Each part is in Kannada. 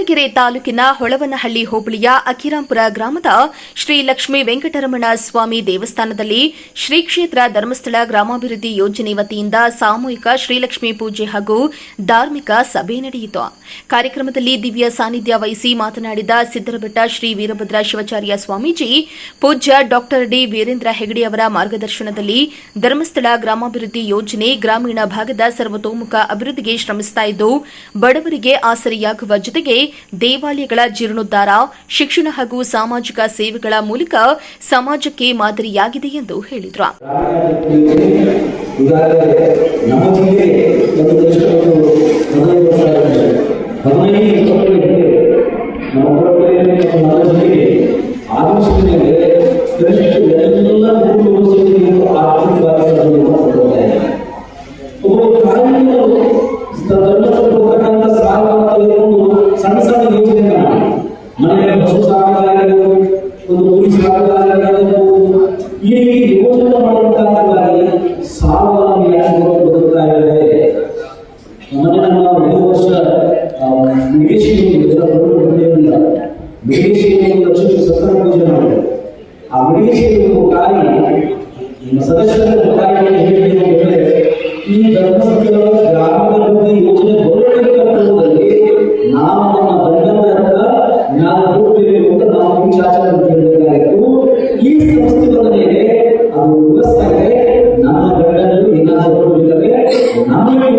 ಅರಸೀಕೆರೆ ತಾಲೂಕಿನ ಹೊಳವನಹಳ್ಳಿ ಹೋಬಳಿಯ ಅಕಿರಾಂಪುರ ಗ್ರಾಮದ ಶ್ರೀ ಲಕ್ಷ್ಮೀ ವೆಂಕಟರಮಣ ಸ್ವಾಮಿ ದೇವಸ್ಥಾನದಲ್ಲಿ ಶ್ರೀ ಕ್ಷೇತ್ರ ಧರ್ಮಸ್ಥಳ ಗ್ರಾಮಾಭಿವೃದ್ಧಿ ಯೋಜನೆ ವತಿಯಿಂದ ಸಾಮೂಹಿಕ ಶ್ರೀಲಕ್ಷ್ಮೀ ಪೂಜೆ ಹಾಗೂ ಧಾರ್ಮಿಕ ಸಭೆ ನಡೆಯಿತು. ಕಾರ್ಯಕ್ರಮದಲ್ಲಿ ದಿವ್ಯ ಸಾನ್ನಿಧ್ಯ ವಹಿಸಿ ಮಾತನಾಡಿದ ಸಿದ್ದರಬೆಟ್ಟ ಶ್ರೀ ವೀರಭದ್ರ ಶಿವಾಚಾರ್ಯ ಸ್ವಾಮೀಜಿ, ಪೂಜ್ಯ ಡಾ ಡಿ ವೀರೇಂದ್ರ ಹೆಗಡೆ ಅವರ ಮಾರ್ಗದರ್ಶನದಲ್ಲಿ ಧರ್ಮಸ್ಥಳ ಗ್ರಾಮಾಭಿವೃದ್ಧಿ ಯೋಜನೆ ಗ್ರಾಮೀಣ ಭಾಗದ ಸರ್ವತೋಮುಖ ಅಭಿವೃದ್ಧಿಗೆ ಶ್ರಮಿಸುತ್ತಾ ಇದ್ದು, ಬಡವರಿಗೆ ಆಸರೆಯಾಗುವ ಜೊತೆಗೆ ದೇವಾಲಯಗಳ ಜೀರ್ಣೋದ್ಧಾರ, ಶಿಕ್ಷಣ ಹಾಗೂ ಸಾಮಾಜಿಕ ಸೇವೆಗಳ ಮೂಲಕ ಸಮಾಜಕ್ಕೆ ಮಾದರಿಯಾಗಿದೆ ಎಂದು ಹೇಳಿದರು. ಸಣ್ಣ ಸಣ್ಣ ಯೋಜನೆ ಮನೆಯ ಬಸ್ಸು ಸಾಕಾಗಬಹುದು, ಒಂದು ಪೊಲೀಸ್ ಸಾಕಾಗಬಹುದು, ಈ ರೀತಿ ಯೋಜನೆ ಮಾಡುವಂತಾಗಿ ಸಾಲವಾಗಿ ಬದುಕ್ತಾ ಇದ್ದಾರೆ. ಮೊನ್ನೆ ನಮ್ಮ 1 ವರ್ಷ ಲಕ್ಷಕ್ಕೆ ಸತ್ಕಾರ ಪೂಜೆ ಮಾಡಿದ್ರು. ಆ ಕಾಯಿ ಸದಸ್ಯರ ಕಾಯಿ ಈ ಧರ್ಮಸ್ಥಳ ಗ್ರಾಮಾಭಿವೃದ್ಧಿ ಯೋಜನೆ ಬರೋದರಲ್ಲಿ ನಾವು ನಮ್ಮ ದಂಡದ ಜ್ಞಾನ ಕೊಡ್ತೇವೆ ಅಂತ ನಾವು ವಿಚಾರ ಕೇಳಬೇಕಾಗಿತ್ತು. ಈ ಸಂಸ್ಥೆಗಳ ಮೇಲೆ ಅದು ವ್ಯವಸ್ಥೆ ನಮ್ಮ ಗಂಡನ್ನು ಏನಾದರೂ ಕೊಡಬೇಕಾದ್ರೆ ನಮಗೆ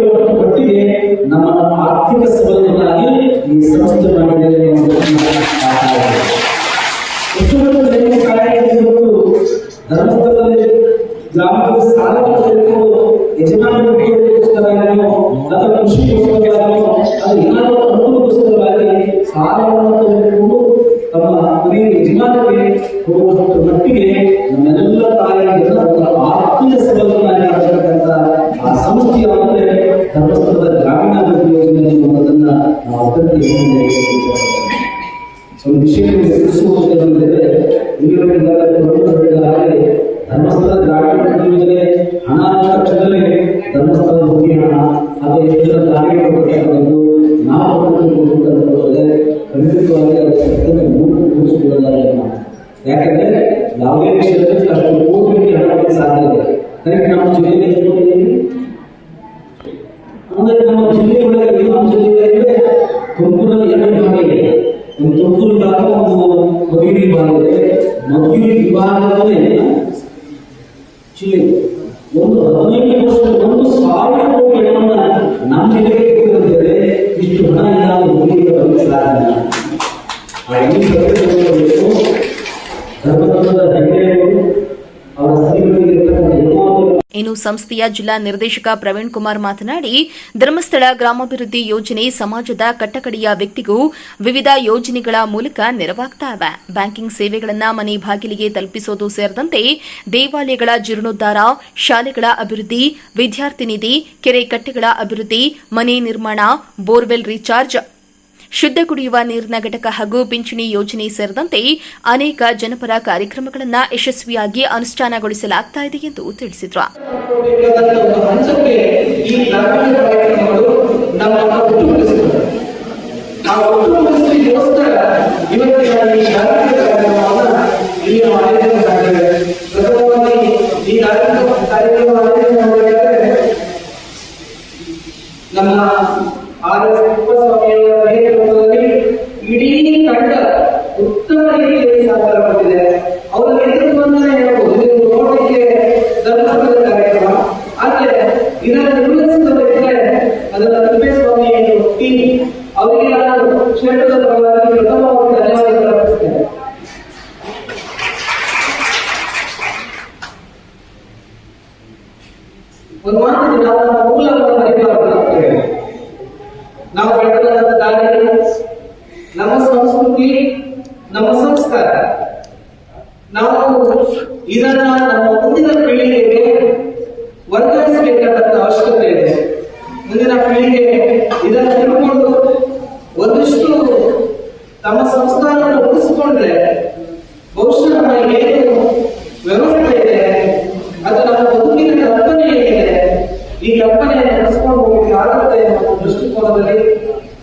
ಪಟ್ಟಿಗೆ ನಮ್ಮ ಆರ್ಥಿಕ ಸಬಲೀಕರಣವಾಗಿ ಈ ಸಂಸ್ಥೆ ಮಾಡಿದೆ. ಧರ್ಮಸ್ಥಳದಲ್ಲಿ ಗ್ರಾಮದ ಸಾಲ ಯಜಮಾನರಿಗೆ ಕೃಷಿ ಅದು ಏನಾದರೂ ಅನುಕೂಲಕ್ಕೋಸ್ಕರವಾಗಿ ಸಾಲವನ್ನು ತೆಗೆದುಕೊಂಡು ತಮ್ಮ ಮನೆಯ ಯಜಮಾನರಿಗೆ ಹೋಗುವಂತ ಮಟ್ಟಿಗೆ ನಮ್ಮೆಲ್ಲ ತಾಯಿಯರ ಆರ್ಥಿಕ ಸಬಲೀಕರಣವಾಗಿರತಕ್ಕಂಥ ಆ ಸಂಸ್ಥೆಯ ಅಂದರೆ ಧರ್ಮಸ್ಥಳದ ಗ್ರಾಮೀಣಾಭಿವೃದ್ಧಿ ಯೋಜನೆ ಅನ್ನೋದನ್ನ ನಾವು ಅತ್ಯಂತ ಒಂದು ವಿಷಯವನ್ನು ತಿಳಿಸುವುದೇನೆಂದರೆ ಧರ್ಮಸ್ಥಳ ಗ್ರಾಮೀಣ ಯೋಜನೆ ಹಣ ತಕ್ಷಣವೇ ಧರ್ಮಸ್ಥಳದ ಹುಡುಗಿ ಹಣ ಅಥವಾ ಹೆಚ್ಚಿನ ಗ್ರಾಮೀಣ ನಾವು ಖಂಡಿತವಾಗಿ ಅದಕ್ಕೆ ಯಾಕಂದ್ರೆ ಯಾವುದೇ ಕ್ಷೇತ್ರಕ್ಕೆ ಅಷ್ಟು ಕೋಟಿ ಹಣ ಸಾಧ್ಯ ಇದೆ. ಕರೆಕ್ಟ್ ನಮ್ಮ ಜಿಲ್ಲೆಯಲ್ಲಿ ಅಂದ್ರೆ ನಮ್ಮ ಜಿಲ್ಲೆಯೊಳಗೆ ನಮ್ಮ ಜಿಲ್ಲೆಯಲ್ಲಿ ತುಮಕೂರಲ್ಲಿ 2 ಭಾಗ ಇದೆ. ಒಂದು ತುಮಕೂರು ಭಾಗ, ಒಂದು ಮಧುಗಿರಿ ಭಾಗ ಇದೆ. ಮಧುಗಿರಿ ವಿಭಾಗದಲ್ಲೇ ಜಿಲ್ಲೆ ಒಂದು 15 ವರ್ಷ 1,000 ಕೋಟಿ ಹಣವನ್ನು ನಮ್ಮ ಜಿಲ್ಲೆಗೆ ಕೊಟ್ಟಿರುತ್ತದೆ. ಇಷ್ಟು ಹಣ ನಾವು ಮುಗಿಗೆ ಬರಲಿಕ್ಕೆ ಸಾಧ್ಯ. ಧರ್ಮಸ್ಥಳದ ಹೆಗ್ಗಡೆಯವರು ಅವರ ಇನ್ನು ಸಂಸ್ಥೆಯ ಜಿಲ್ಲಾ ನಿರ್ದೇಶಕ ಪ್ರವೀಣ್ ಕುಮಾರ್ ಮಾತನಾಡಿ, ಧರ್ಮಸ್ಥಳ ಗ್ರಾಮಾಭಿವೃದ್ಧಿ ಯೋಜನೆ ಸಮಾಜದ ಕಟ್ಟಕಡೆಯ ವ್ಯಕ್ತಿಗೂ ವಿವಿಧ ಯೋಜನೆಗಳ ಮೂಲಕ ನೆರವಾಗುತ್ತಿವೆ. ಬ್ಯಾಂಕಿಂಗ್ ಸೇವೆಗಳನ್ನು ಮನೆ ಬಾಗಿಲಿಗೆ ತಲುಪಿಸುವುದು ಸೇರಿದಂತೆ ದೇವಾಲಯಗಳ ಜೀರ್ಣೋದ್ಧಾರ, ಶಾಲೆಗಳ ಅಭಿವೃದ್ಧಿ, ವಿದ್ಯಾರ್ಥಿ ನಿಧಿ, ಕೆರೆ ಕಟ್ಟೆಗಳ ಅಭಿವೃದ್ಧಿ, ಮನೆ ನಿರ್ಮಾಣ, ಬೋರ್ವೆಲ್ ರೀಚಾರ್ಜ್, ಶುದ್ಧ ಕುಡಿಯುವ ನೀರಿನ ಘಟಕ ಹಾಗೂ ಪಿಂಚಣಿ ಯೋಜನೆ ಸೇರಿದಂತೆ ಅನೇಕ ಜನಪರ ಕಾರ್ಯಕ್ರಮಗಳನ್ನು ಯಶಸ್ವಿಯಾಗಿ ಅನುಷ್ಠಾನಗೊಳಿಸಲಾಗುತ್ತಿದೆ ಎಂದು ತಿಳಿಸಿದರು. ಇಡೀ ತಂಡ ಉತ್ತಮ ರೀತಿಯಲ್ಲಿ ಸಹಕಾರ ಕೊಟ್ಟಿದೆ. ಅವರ ನೇತೃತ್ವವನ್ನೇ ಹೇಳ್ಬೋದು. ಇದು ನೋಡಲಿಕ್ಕೆ ಧರ್ಮಸ್ಥಳದ ಕಾರ್ಯಕ್ರಮ, ಆದರೆ ಇದನ್ನು ನಿರ್ವಹಿಸಿದವರಿದ್ದರೆ ಅದರ ತಿಪ್ಪೇಸ್ವಾಮಿ ಟೀಮ್ ಅವರಿಗೆ ನಾನು ಕ್ಷೇತ್ರದ ಪರವಾಗಿ ಪ್ರಥಮವಾಗಿ ಧನ್ಯವಾದ ಅರ್ಪಿಸುತ್ತೇನೆ. ಒಂದು ಮಾತು, ನಾವು ನಮ್ಮ ಮೂಲವನ್ನು ಮರೆಯಬಾರದು. ನಾವು ಬೆಳೆದಂತ ದಾರಿ, ನಮ್ಮ ಸಂಸ್ಕೃತಿ, ನಮ್ಮ ಸಂಸ್ಕಾರ, ನಾವು ಇದನ್ನ ನಮ್ಮ ಮುಂದಿನ ಪೀಳಿಗೆಗೆ ವರ್ಗಾಯಿಸಬೇಕಾದಂತ ಅವಶ್ಯಕತೆ ಇದೆ. ಮುಂದಿನ ಪೀಳಿಗೆ ಇದನ್ನು ತಿಳ್ಕೊಂಡು ಒಂದಿಷ್ಟು ತಮ್ಮ ಸಂಸ್ಕಾರವನ್ನು ಉಳಿಸಿಕೊಂಡ್ರೆ ಬಹುಶಃ ನಮಗೆ ಏನು ವ್ಯವಸ್ಥೆ ಇದೆ, ಅದು ನಮ್ಮ ಬದುಕಿನ ಕಲ್ಪನೆ ಏನಿದೆ, ಈ ಕಲ್ಪನೆಯನ್ನು ನಡೆಸಿಕೊಂಡು ಹೋಗಲಿಕ್ಕೆ ಆಗುತ್ತೆ ಅನ್ನೋ ದೃಷ್ಟಿಕೋನದಲ್ಲಿ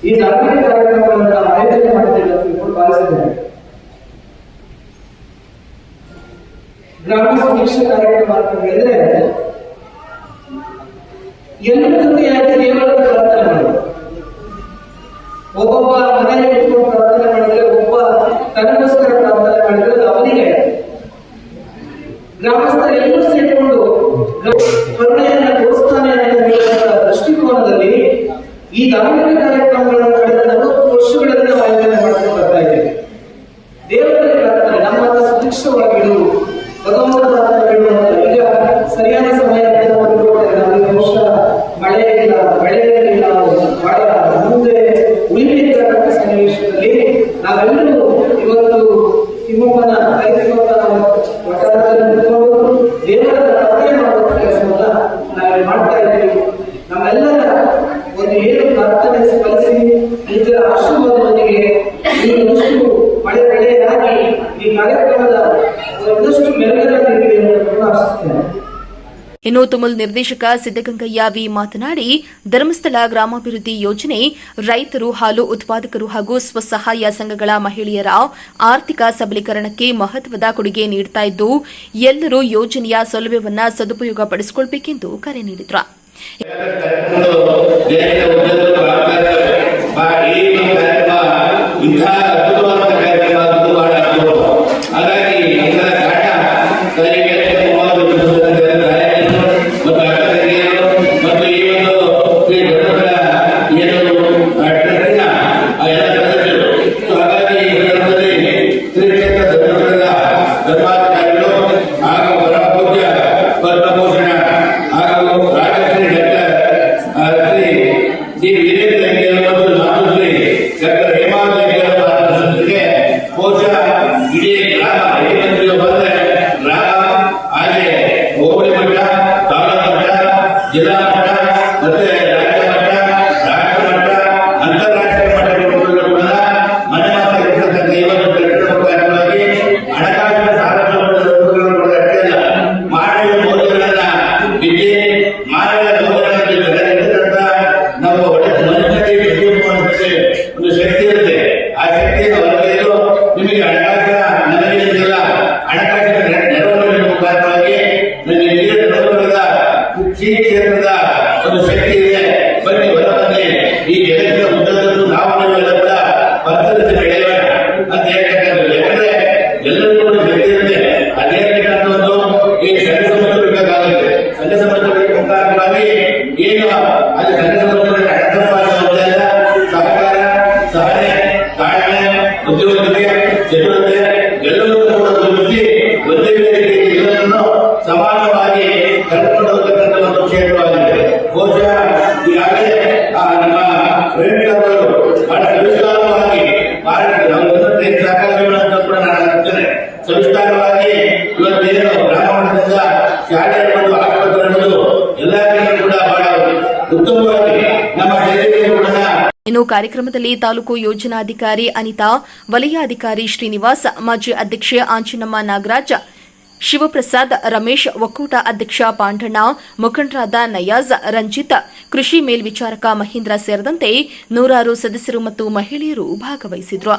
ಈ ಧಾರ್ಮಿಕ ಕಾರ್ಯಕ್ರಮಗಳನ್ನು ನಾವು ಆಯೋಜನೆ ಮಾಡ್ತೇವೆ ಅಂತ ತಿಳ್ಕೊಂಡು ಭಾವಿಸಿದ್ದೇನೆ. ಗ್ರಾಮ ಸಮೀಕ್ಷೆ ಕಾರ್ಯಕ್ರಮ ಅಂತ ಹೇಳಿದ್ರೆ ಎಲ್ಲರ ಜೊತೆಯಾಗಿ ದೇವರ ಪ್ರಾರ್ಥನೆ ಮಾಡೋದು. ಒಬ್ಬೊಬ್ಬ ಮನೆಯಲ್ಲಿ ಇಟ್ಕೊಂಡು ಪ್ರಾರ್ಥನೆ ಮಾಡಿದ್ರೆ, ಒಬ್ಬ ತನಗೋಸ್ಕರ ಪ್ರಾರ್ಥನೆ ಮಾಡಿದ್ರೆ ಅದು ಅವನಿಗೆ. ಗ್ರಾಮಸ್ಥರೆಲ್ಲರೂ ಸೇರಿಕೊಂಡು ಕರುಣೆಯನ್ನು ತೋರಿಸ್ತಾನೆ ಅಂತ ಹೇಳುವಂತಹ ದೃಷ್ಟಿಕೋನದಲ್ಲಿ ಈ ಧಾರ್ಮಿಕ ಕಾರ್ಯಕ್ರಮಗಳನ್ನು ಕಳೆದ 40 ವರ್ಷಗಳಲ್ಲಿ ನಾವು ಆಯೋಜನೆ ಮಾಡ್ಕೊಂಡು ಬರ್ತಾ ಇದ್ದೇವೆ. ದೇವರಲ್ಲಿ ಪ್ರಾರ್ಥನೆ, ನಮ್ಮನ್ನ ಸುಭಿಕ್ಷವಾಗಿಡು, ಭಗವಂತ ಪ್ರಾರ್ಥನೆ ಬಿಡುವಂತ. ಈಗ ಸರಿಯಾದ ಸಮಯ ನಮಗೆ ಬಹುಶಃ ಮಳೆ ಇಲ್ಲ, ಬೆಳೆ ಇಲ್ಲ, ಬಹಳ ಮುಂದೆ ಉಳಿಬೇಕಾದ ಸನ್ನಿವೇಶದಲ್ಲಿ ನಾವೆಲ್ಲರೂ ಇವತ್ತು ತಿಮ್ಮಪ್ಪನ ವಠಾರದಲ್ಲಿ ದೇವರ ಪ್ರಾರ್ಥನೆ ಮಾಡುವ ಕೆಲಸವನ್ನ ನಾವು ಮಾಡ್ತಾ ಇದ್ದೀವಿ. ನಮ್ಮೆಲ್ಲರ ಒಂದು ಏನು ಪ್ರಾರ್ಥನೆ ಫಲಿಸಿ ನಿಜರ ಆಶೀರ್ವಾದದೊಂದಿಗೆ ಇನ್ನಷ್ಟು ಮಳೆ ಬೆಳೆಯಾಗಿ ಈ ಕಾರ್ಯಕ್ರಮದ ಒಂದಷ್ಟು ಮೆರುಗರಾಗಿ ಆಶಿಸ್ತೇನೆ. ಇನ್ನು ತುಮುಲ್ ನಿರ್ದೇಶಕ ಸಿದ್ದಗಂಗಯ್ಯ ವಿ ಮಾತನಾಡಿ, ಧರ್ಮಸ್ಥಳ ಗ್ರಾಮಾಭಿವೃದ್ಧಿ ಯೋಜನೆ ರೈತರು, ಹಾಲು ಉತ್ಪಾದಕರು ಹಾಗೂ ಸ್ವಸಹಾಯ ಸಂಘಗಳ ಮಹಿಳೆಯರ ಆರ್ಥಿಕ ಸಬಲೀಕರಣಕ್ಕೆ ಮಹತ್ವದ ಕೊಡುಗೆ ನೀಡುತ್ತಾ ಇದ್ದು, ಎಲ್ಲರೂ ಯೋಜನೆಯ ಸೌಲಭ್ಯವನ್ನು ಸದುಪಯೋಗಪಡಿಸಿಕೊಳ್ಳಬೇಕೆಂದು ಕರೆ ನೀಡಿದರು. ಕ್ಷೇತ್ರದ ಒಂದು ಶಕ್ತಿ ಇದೆ. ಬನ್ನಿ ಹೊರಬನ್ನಿ, ಈ ಜಗತ್ತಿನ ಉದ್ದದಲ್ಲೂ ನಾವು ಕೂಡ ಪರಿಸರತೆ ಬೆಳೆಯೋಣ ಅಂತ ಹೇಳ್ತಕ್ಕಂಥದ್ದು. ಯಾಕಂದ್ರೆ ಎಲ್ಲರಿಗೂ ಕೂಡ ಶಕ್ತಿ ಇರುತ್ತೆ. ಅದೇ ಒಂದು ಈ ಸಂಘ ಸಂಸ್ಥೆ ಬೇಕಾಗುತ್ತೆ. ಸಂಘ ಸಂಸ್ಥೆಗಳ ಮುಖಾಂತರವಾಗಿ ಏನು ಅದು ಸಂಘ ಸಂಸ್ಥೆಗಳ ಹಣಕಾಸು ಸಹಕಾರ, ಸಹನೆ, ತಾಳ್ಮೆ, ಉದ್ಯೋಗಕ್ಕೆ ಚಟುವಟಿಕೆ ಎಲ್ಲವೂ ಕೂಡ ಗುರುತಿಸಿ ಒಂದೇ ವೇದಿಕೆಯಲ್ಲಿ ಎಲ್ಲರನ್ನು ಸಮಾನವಾಗಿ ಕರ್ಕೊಂಡು ಹೋಗ್ತಕ್ಕಂಥ ಒಂದು ಕ್ಷೇತ್ರವಾಗಿದೆ. ಬಹುಶಃ ಈಗಾಗಲೇ ನಮ್ಮ ವೆಂಕಟರವರು ಬಹಳ ಸವಿಸ್ತಾರವಾಗಿ ನಾವು ಸಾಕಾಗಲ್ಲ ಅಂತ ಕೂಡ ನಾನು ಹೇಳ್ತೇನೆ. ಸವಿಸ್ತಾರವಾಗಿ ಇವತ್ತೇನು ಗ್ರಾಮ ಮಟ್ಟದಿಂದ ಶಾಲೆ ಇರ್ಬೋದು, ಆಸ್ಪತ್ರೆ ಇರ್ಬೋದು, ಎಲ್ಲ ಕೂಡ ಬಹಳ ಉತ್ತಮವಾಗಿ ನಮ್ಮ ಜೈಲಿಗೆ ಕೂಡ. ಇನ್ನು ಕಾರ್ಯಕ್ರಮದಲ್ಲಿ ತಾಲೂಕು ಯೋಜನಾಧಿಕಾರಿ ಅನಿತಾ, ವಲಯಾಧಿಕಾರಿ ಶ್ರೀನಿವಾಸ್, ಮಾಜಿ ಅಧ್ಯಕ್ಷೆ ಆಂಜಿನಮ್ಮ ನಾಗರಾಜ್, ಶಿವಪ್ರಸಾದ್, ರಮೇಶ್, ಒಕ್ಕೂಟ ಅಧ್ಯಕ್ಷ ಪಾಂಡಣ್ಣ, ಮುಖಂಡರಾದ ನಯಾಜ್, ರಂಜಿತ್, ಕೃಷಿ ಮೇಲ್ವಿಚಾರಕ ಮಹೇಂದ್ರ ಸೇರಿದಂತೆ ನೂರಾರು ಸದಸ್ಯರು ಮತ್ತು ಮಹಿಳೆಯರು ಭಾಗವಹಿಸಿದರು.